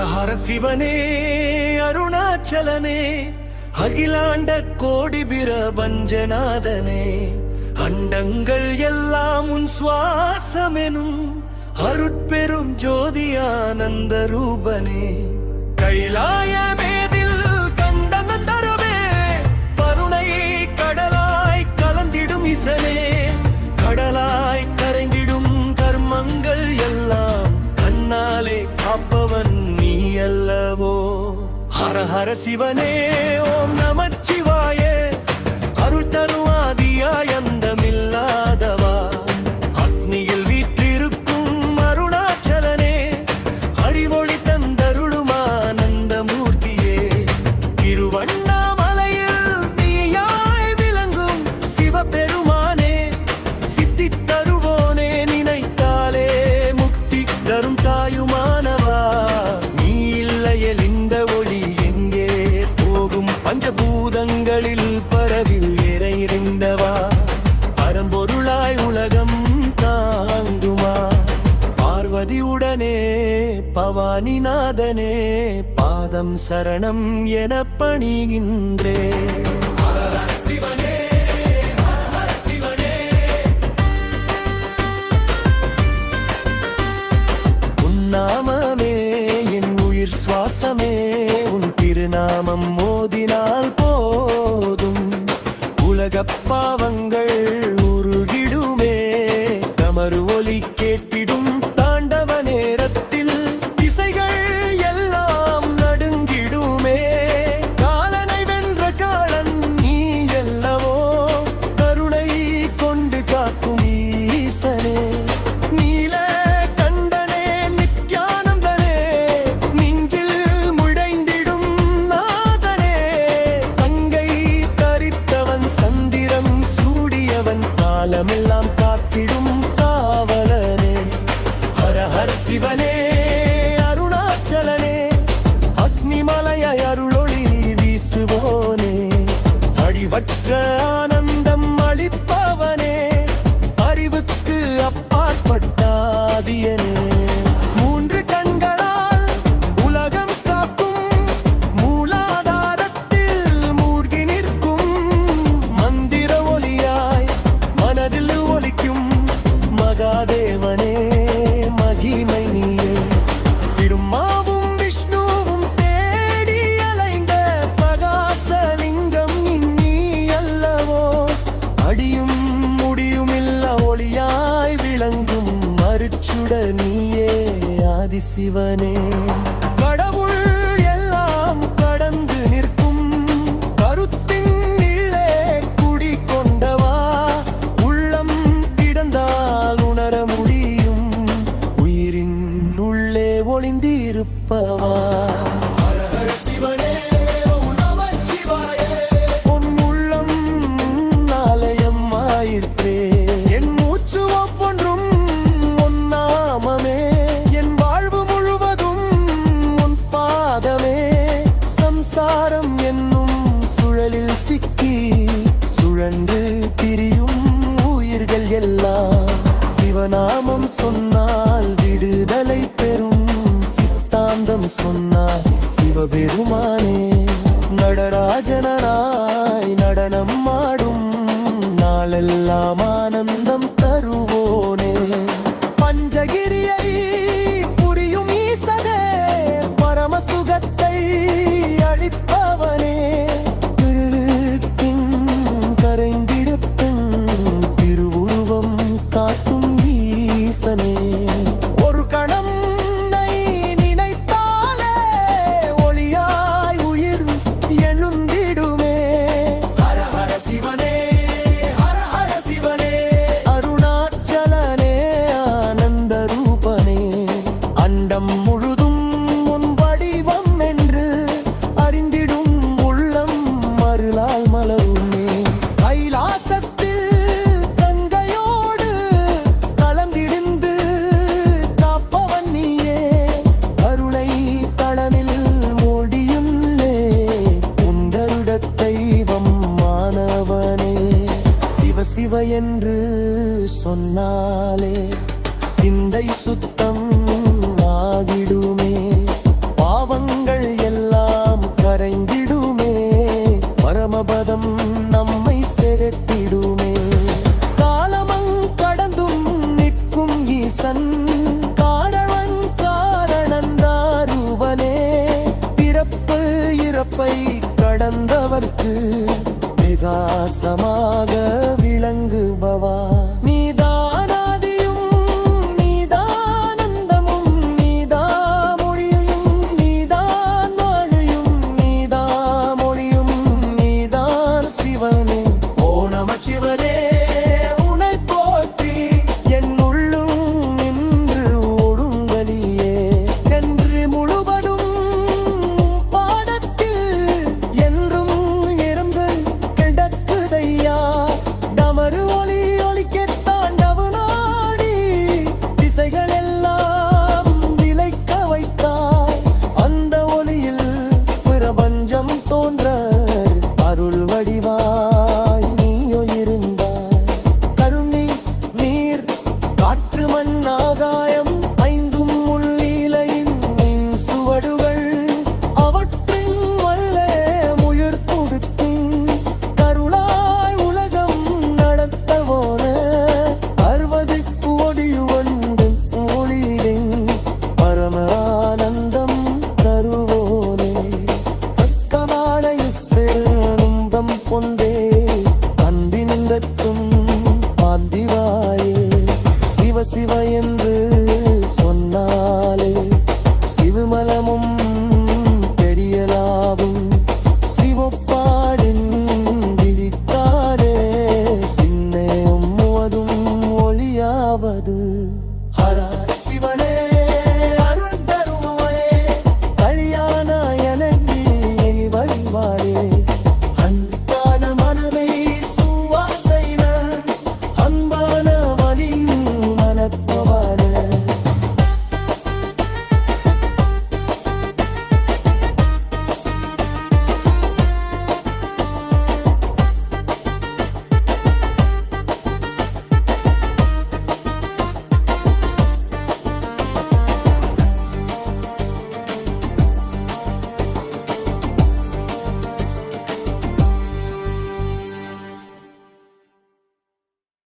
ஹர சிவனே அருணாச்சலனே அகிலாண்ட கோடி பிரபஞ்சநாதனே அண்டங்கள் எல்லாம் உன் சுவாசமெனும் அருட்பெரும் ஜோதியானந்த ரூபனே கைலாய மேதில் கண்டன தருவே பருணை கடலாய் கலந்திடும் இசனே கடலாய் கரைந்திடும் கர்மங்கள் எல்லாம் கண்ணாலே காப்பவன் நீ அல்லவோ ஹர ஹர சிவனே ஓம் நமச்சிவாய அருள் தருவாதியாய் அந்தமில்லாதவா அக்னியில் வீற்றிருக்கும் அருணாச்சலனே அறிவொளி தந்தருளும் ஆனந்த மூர்த்தியே திருவண்ணாமலையில் நீயாய் விளங்கும் சிவபெருமானே சித்தி தருவோனே நினைத்தாலே முக்தி தரும் தாயுமானவா நீ இல்லையல் இந்த ஒளி எங்கே போகும் பஞ்சபூதங்களில் பரவில் இறைந்தவா பரம்பொருளாய் உலகம் தாங்குமா பார்வதியுடனே பவானிநாதனே பாதம் சரணம் என பணிகின்றே நாமமே என் உயிர் சுவாசமே உன் திருநாமம் மோதினால் போதும் உலகப் பாவங்கள் உருகிடுமே தமறு ஒலி கேட்டிடும் தாண்டவ நேரத்தில் திசைகள் எல்லாம் நடுங்கிடுமே காலனை வென்ற காலன் நீ அல்லவோ கருணை கொண்டு காக்கும் ஈசனே காலமெல்லாம் காத்திடும் காவலனே ஹர ஹர சிவனே அருணாச்சலனே அக்னிமலையாய் அருளொளி வீசுவோனே அழிவற்ற ஆனந்தம் அளிப்பவனே அறிவுக்கு அப்பாற்பட்டாதியனே மூன்று கண்களால் உலகம் காக்கும் மூலாதாரத்தில் மூழ்கி நிற்கும் மந்திர ஒலியாய் மனதில் ஒலிக்கும் மகாதேவனே மகிமை நீயே திருமாவும் விஷ்ணுவும் தேடி அலைந்த பிரகாசலிங்கம் நீ அல்லவோ அடியும் முடியும் இல்ல ஒளியாய் விளங்கும் மறுச்சுட நீயே ஆதிசிவனே கடவுள் எல்லாம் கடந்து நிற்கும் கருத்தின் நிழலே குடிகொண்டவா உள்ளம் கிடந்தால் உணர முடியும் உயிரின் உள்ளே ஒளிந்திருப்பவா ஹர ஹர சிவனே ஓம் நமச்சிவாய உன் உள்ளம் ஆலயம் ஆயிற்றே என் மூச்சு ஒவ்வொன்றும் உன் நாமமே என் வாழ்வு முழுவதும் உன் பாதமே சம்சாரம் என்னும் சுழலில் சிக்கி சுழன்று திரியும் உயிர்கள் எல்லாம் சிவநாமம் சொன்னால் விடுதலை பெறும் சித்தாந்தம் சொன்னால் சிவபெருமானே நடராஜனாய் நடனம் ஆடும் நாளெல்லாம் ஆனந்தம் தருவோனே பஞ்சகிரியை புரியும் ஈசனே பரமசுகத்தை அளிப்பவனே கரைந்திடுப்பின் திருவுருவம் காட்டும் ஈசனே ஒரு கணம் நினைத்தாலே ஒளியாய் உயிர் எழுந்திடுமே ஹர ஹர சிவனே ஹர ஹர சிவனே அருணாச்சலனே ஆனந்த ரூபனே அண்டம் முழுதும் உன் வடிவம் என்று அறிந்திடும் உள்ளம் அருளால் மலருமே கைலாசத்தில் கங்கையோடு கலந்திருந்து காப்பவன் நீயே அருளை தளனில் மூடியுள்ளே உந்தருட தெய்வம் மாணவனே சிவ சிவ என்று சொன்னாலே சிந்தை சுத்தம் ஆகிடுமே பிரகாசமாக